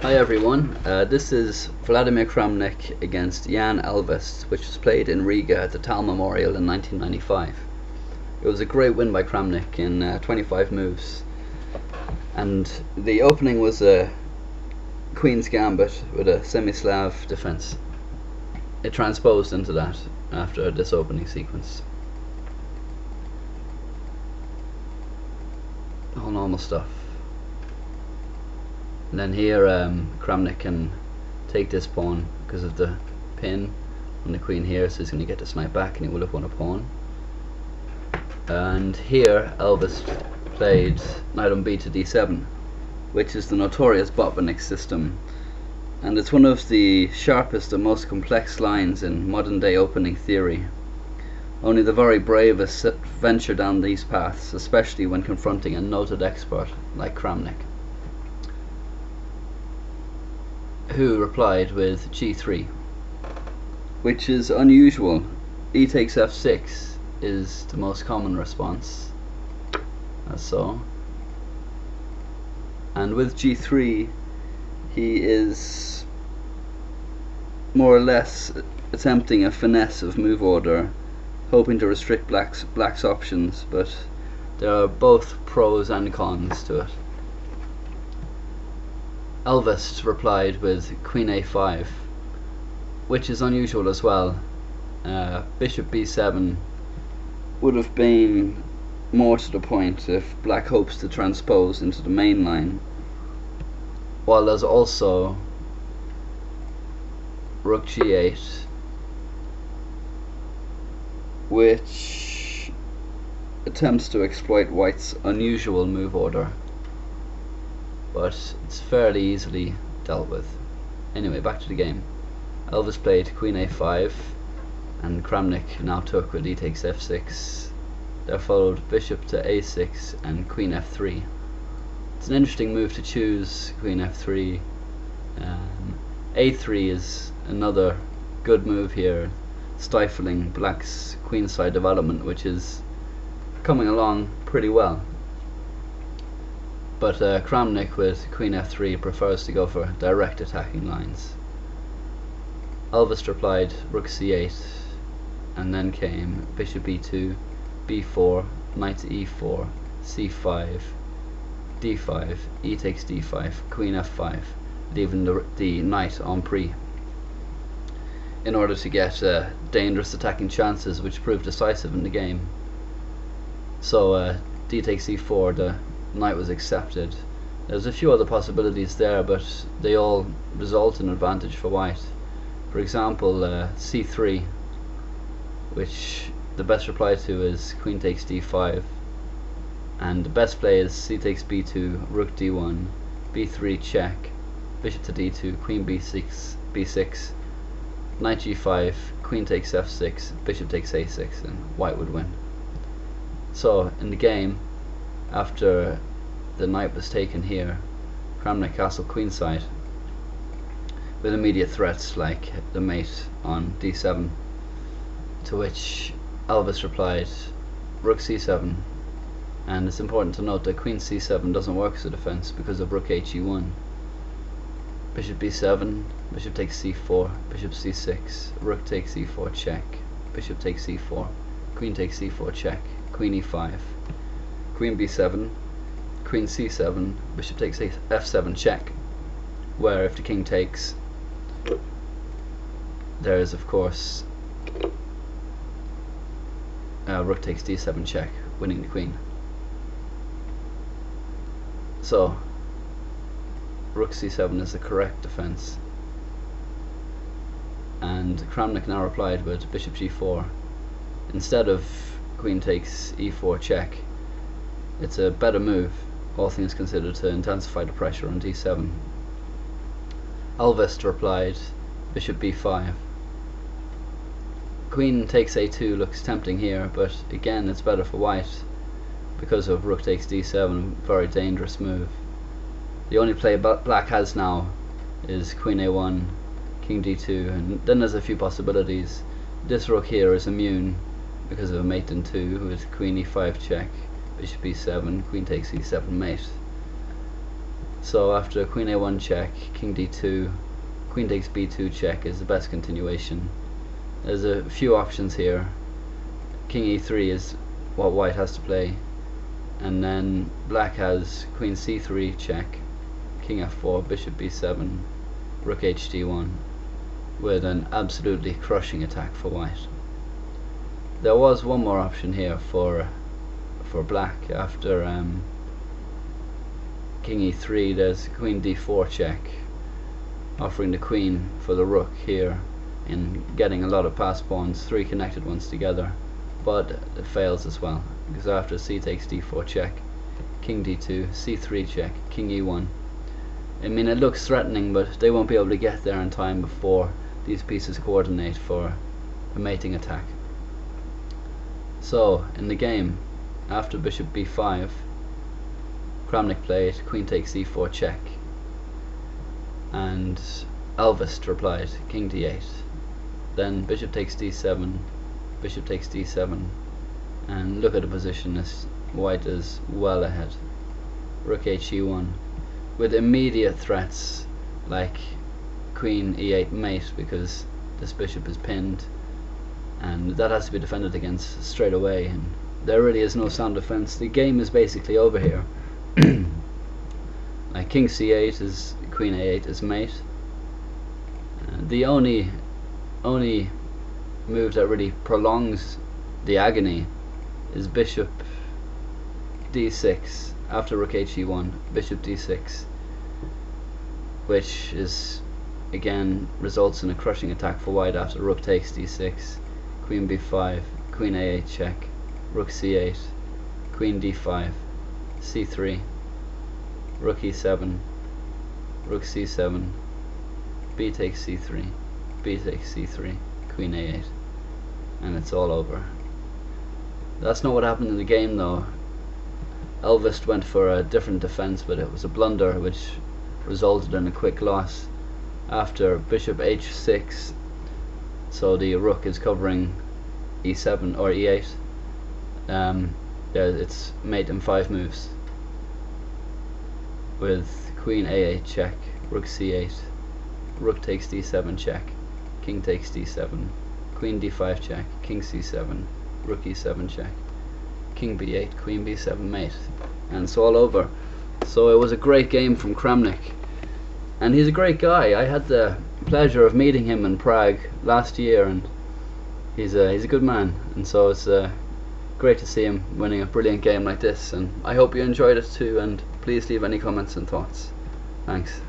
Hi everyone, this is Vladimir Kramnik against Jaan Ehlvest, which was played in Riga at the Tal Memorial in 1995. It was a great win by Kramnik in 25 moves, and the opening was a Queen's Gambit with a semi-Slav defense. It transposed into that after this opening sequence. All normal stuff. And then here Kramnik can take this pawn because of the pin on the queen here, so he's going to get the snipe back and he would have won a pawn. And here Ehlvest played knight on b to d7, which is the notorious Botvinnik system, and it's one of the sharpest and most complex lines in modern day opening theory. Only the very bravest venture down these paths, especially when confronting a noted expert like Kramnik, who replied with g3, which is unusual. E takes f6 is the most common response, as so, and with g3 he is more or less attempting a finesse of move order, hoping to restrict black's options, but there are both pros and cons to it. Ehlvest replied with queen a5, which is unusual as well. Bishop b7 would have been more to the point if black hopes to transpose into the main line, while there's also rook g8, which attempts to exploit white's unusual move order, but it's fairly easily dealt with. Anyway, back to the game. Ehlvest played queen a5, and Kramnik now took with e takes f6. There followed bishop to a6 and queen f3. It's an interesting move to choose queen f3. A3 is another good move here, stifling black's queenside development, which is coming along pretty well. But Kramnik with queen f3 prefers to go for direct attacking lines. Ehlvest replied rook c8, and then came bishop e2, b4, knight to e4, c5, d5, e takes d5, queen f5, leaving the knight en prise, in order to get dangerous attacking chances which proved decisive in the game. So d takes e4, the knight was accepted. There's a few other possibilities there, but they all result in advantage for white. For example, c3, which the best reply to is queen takes d5, and the best play is c takes b2, rook d1, b3 check, bishop to d2, queen b6, knight g5, queen takes f6, bishop takes a6, and white would win. So in the game, after the knight was taken here, Kramnik castled queenside with immediate threats like the mate on d7, to which Ehlvest replied rook c7, and it's important to note that queen c7 doesn't work as a defense because of rook he1. Bishop b7, bishop takes c4, bishop c6, rook takes e4 check, bishop takes e4, queen takes c4 check, queen e5, queen b7, queen c7, bishop takes f7 check, where if the king takes, there is of course rook takes d7 check, winning the queen. So rook c7 is the correct defense, and Kramnik now replied with bishop g4 instead of queen takes e4 check. It's a better move, all things considered, to intensify the pressure on d7. Ehlvest replied bishop b5. Queen takes a2 looks tempting here, but again it's better for white because of rook takes d7, very dangerous move. The only play black has now is queen a1, king d2, and then there's a few possibilities. This rook here is immune because of a mate in 2 with queen e5 check, bishop e7, queen takes e7 mate. So after queen a1 check, king d2, queen takes b2 check is the best continuation. There's a few options here. King e3 is what white has to play, and then black has queen c3 check, king f4, bishop b7, rook hd1, with an absolutely crushing attack for white. There was one more option here for black. After king e3, there's queen d4 check, offering the queen for the rook here and getting a lot of passed pawns, 3 connected ones together, but it fails as well, because after c takes d4 check, king d2, c3 check, king e1. I mean, it looks threatening, but they won't be able to get there in time before these pieces coordinate for a mating attack. So in the game, after bishop b5, Kramnik played queen takes e4 check, and Ehlvest replied king d8. Then bishop takes d7, bishop takes d7, and look at the position, as white is well ahead. Rook he1, with immediate threats like queen e8 mate, because this bishop is pinned, and that has to be defended against straight away, and there really is no sound defense. The game is basically over here. Like king c8 is queen a8 is mate. The only move that really prolongs the agony is bishop d6 after rook he1, bishop d6, which is again results in a crushing attack for white after rook takes d6, queen b5, queen a8 check, rook c8, queen d5, c3, rook e7, rook c7, b takes c3, b takes c3, queen a8, and it's all over. That's not what happened in the game though. Ehlvest went for a different defense, but it was a blunder which resulted in a quick loss. After bishop h6, so the rook is covering e7 or e8, it's mate in 5 moves, with queen a8 check, rook c8, rook takes d7 check, king takes d7, queen d5 check, king c7, rook e7 check, king b8, queen b7 mate, and it's all over. So it was a great game from Kramnik, and he's a great guy. I had the pleasure of meeting him in Prague last year, and he's a good man, and so it's great to see him winning a brilliant game like this, and I hope you enjoyed it too, and please leave any comments and thoughts. Thanks.